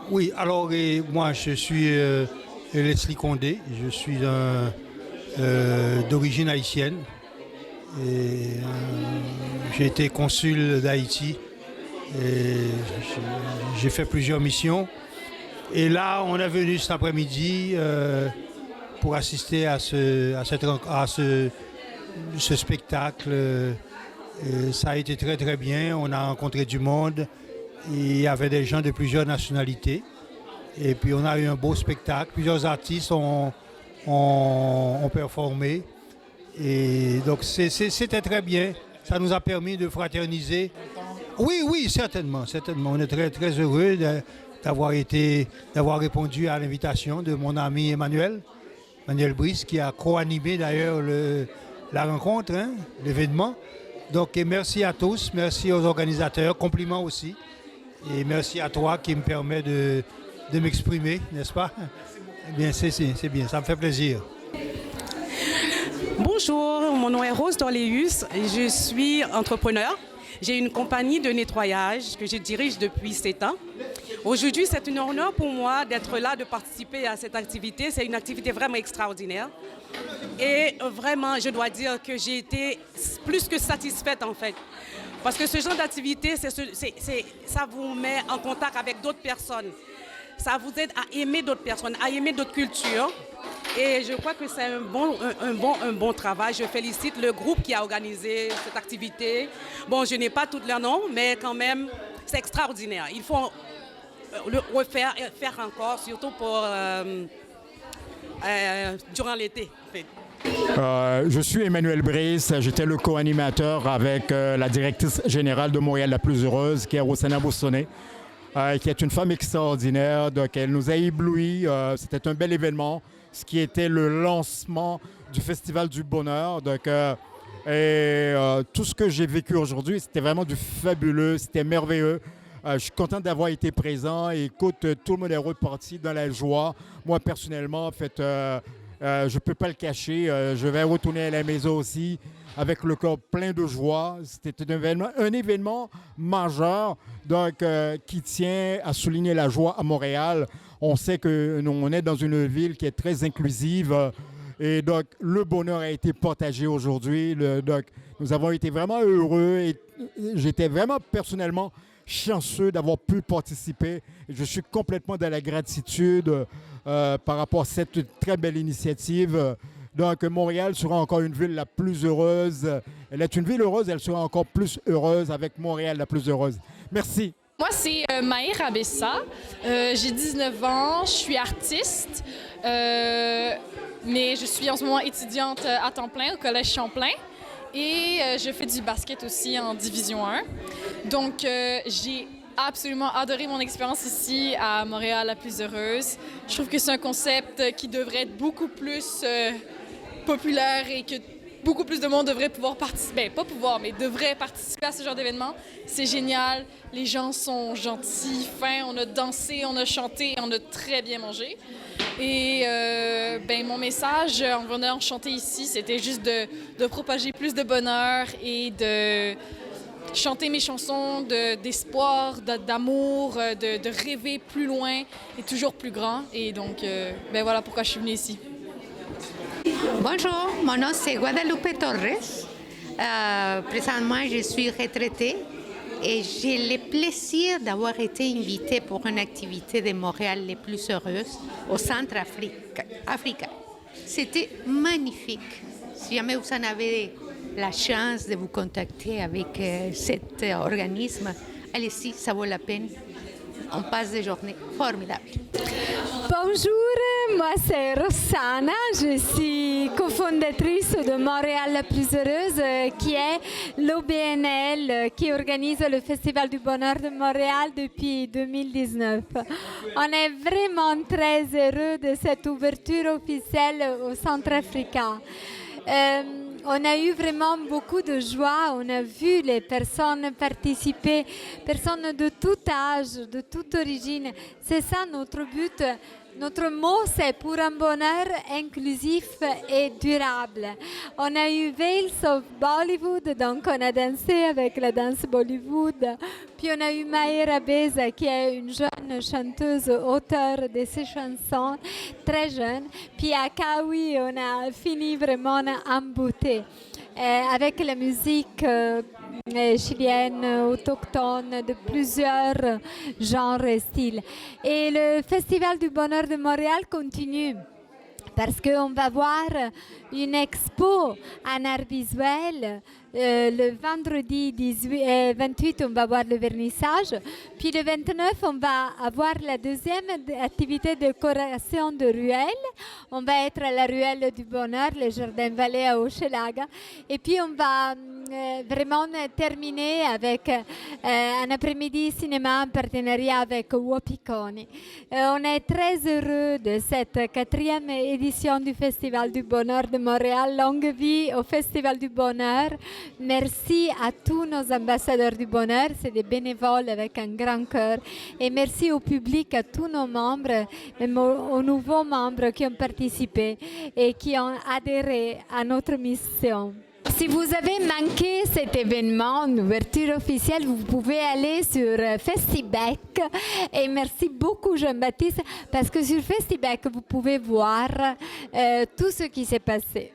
Oui, alors moi je suis Leslie Condé, je suis d'origine haïtienne et j'ai été consul d'Haïti et j'ai fait plusieurs missions. Et là, on est venu cet après-midi pour assister à ce spectacle. Et ça a été très très bien, on a rencontré du monde, il y avait des gens de plusieurs nationalités. Et puis on a eu un beau spectacle, plusieurs artistes ont performé. Et donc c'était très bien, ça nous a permis de fraterniser. Oui, oui, certainement, certainement. On est très, très heureux d'avoir répondu à l'invitation de mon ami Emmanuel Brice, qui a co-animé d'ailleurs la rencontre, hein, l'événement. Donc et merci à tous, merci aux organisateurs, compliments aussi. Et merci à toi qui me permet de m'exprimer, n'est-ce pas? Eh bien, c'est bien, ça me fait plaisir. Bonjour, mon nom est Rose Dorléus, je suis entrepreneur. J'ai une compagnie de nettoyage que je dirige depuis 7 ans. Aujourd'hui, c'est un honneur pour moi d'être là, de participer à cette activité. C'est une activité vraiment extraordinaire. Et vraiment, je dois dire que j'ai été plus que satisfaite en fait. Parce que ce genre d'activité, ça vous met en contact avec d'autres personnes. Ça vous aide à aimer d'autres personnes, à aimer d'autres cultures. Et je crois que c'est un bon travail. Je félicite le groupe qui a organisé cette activité. Bon, je n'ai pas tous leurs noms, mais quand même, c'est extraordinaire. Il faut le refaire et faire encore, surtout durant l'été. En fait. Je suis Emmanuel Brice, j'étais le co-animateur avec la directrice générale de Montréal la plus heureuse, qui est Rossana Boussonnet, qui est une femme extraordinaire. Donc elle nous a éblouis, c'était un bel événement, ce qui était le lancement du Festival du Bonheur. Donc, tout ce que j'ai vécu aujourd'hui, c'était vraiment du fabuleux, c'était merveilleux. Je suis content d'avoir été présent. Et écoute, tout le monde est reparti dans la joie. Moi, personnellement, en fait, je ne peux pas le cacher. Je vais retourner à la maison aussi avec le corps plein de joie. C'était un événement majeur donc, qui tient à souligner la joie à Montréal. On sait qu'on est dans une ville qui est très inclusive. Et donc, le bonheur a été partagé aujourd'hui. Donc, nous avons été vraiment heureux. Et j'étais vraiment personnellement chanceux d'avoir pu participer. Je suis complètement dans la gratitude par rapport à cette très belle initiative. Donc, Montréal sera encore une ville la plus heureuse. Elle est une ville heureuse, elle sera encore plus heureuse avec Montréal la plus heureuse. Merci. Moi, c'est Maïr Abessa. J'ai 19 ans, je suis artiste, mais je suis en ce moment étudiante à temps plein au Collège Champlain. Et je fais du basket aussi en Division 1. Donc, j'ai absolument adoré mon expérience ici à Montréal la plus heureuse. Je trouve que c'est un concept qui devrait être beaucoup plus populaire et que beaucoup plus de monde devrait pouvoir participer. Pas pouvoir, mais devrait participer à ce genre d'événement. C'est génial. Les gens sont gentils, fins. On a dansé, on a chanté, on a très bien mangé. Et mon message en venant chanter ici, c'était juste de propager plus de bonheur et de chanter mes chansons d'espoir, d'amour, de rêver plus loin et toujours plus grand. Et donc, voilà pourquoi je suis venue ici. Bonjour, mon nom c'est Guadalupe Torres. Présentement, je suis retraitée et j'ai le plaisir d'avoir été invitée pour une activité de Montréal les plus heureuses au Centre Africa. C'était magnifique. Si jamais vous en avez la chance de vous contacter avec cet organisme, allez-y, ça vaut la peine. On passe des journées formidables. Bonjour, moi c'est Rossana, je suis cofondatrice de Montréal la plus heureuse qui est l'OBNL qui organise le Festival du Bonheur de Montréal depuis 2019. On est vraiment très heureux de cette ouverture officielle au Centre africain. On a eu vraiment beaucoup de joie, on a vu les personnes participer, personnes de tout âge, de toute origine. C'est ça notre but, Notre mot, c'est pour un bonheur inclusif et durable. On a eu Veils of Bollywood, donc on a dansé avec la danse Bollywood. Puis on a eu Mahera Beza, qui est une jeune chanteuse, auteure de ses chansons, très jeune. Puis à Kawi, on a fini vraiment en beauté. Avec la musique chilienne, autochtone, de plusieurs genres et styles. Et le Festival du Bonheur de Montréal continue parce qu'on va voir une expo en art visuel. Le vendredi 28, on va voir le vernissage. Puis le 29, on va avoir la deuxième activité de décoration de ruelles. On va être à la ruelle du Bonheur, le Jardin Vallée à Hochelaga. Et puis on va vraiment terminer avec un après-midi cinéma en partenariat avec Wapikoni. On est très heureux de cette 4e édition du Festival du Bonheur de Montréal. Longue vie au Festival du Bonheur. Merci à tous nos ambassadeurs du bonheur, c'est des bénévoles avec un grand cœur. Et merci au public, à tous nos membres, même aux nouveaux membres qui ont participé et qui ont adhéré à notre mission. Si vous avez manqué cet événement, une ouverture officielle, vous pouvez aller sur Festibec. Et merci beaucoup Jean-Baptiste, parce que sur Festibec, vous pouvez voir tout ce qui s'est passé.